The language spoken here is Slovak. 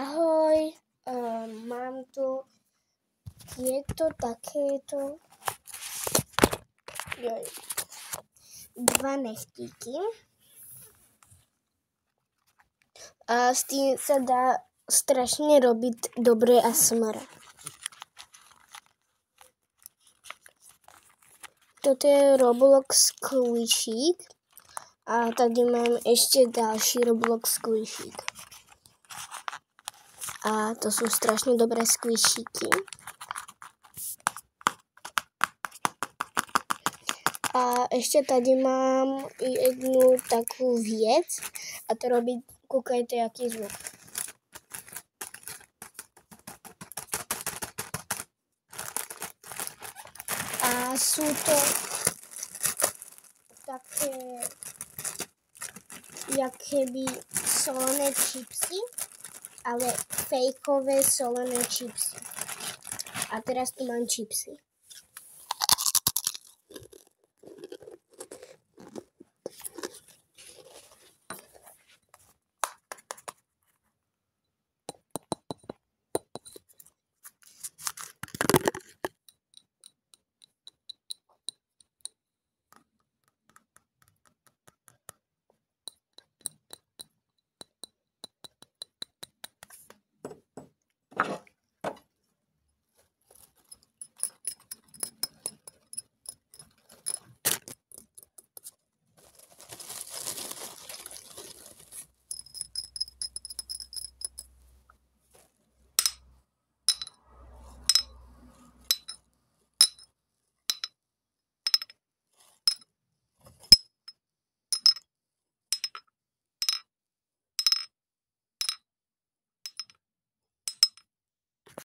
Ahoj, mám tu takéto dva nechtíky a s tým sa dá strašne robiť dobré ASMR. Toto je Roblox squishy a tady mám ešte ďalší Roblox squishy. A to sú strašne dobré squishyky. A ešte tady mám jednu takú vec a to robí, kúkajte, aký zvuk. A sú to také jakéby solené čipsy, ale fejkové solené čipsy. A teraz tu mám čipsy.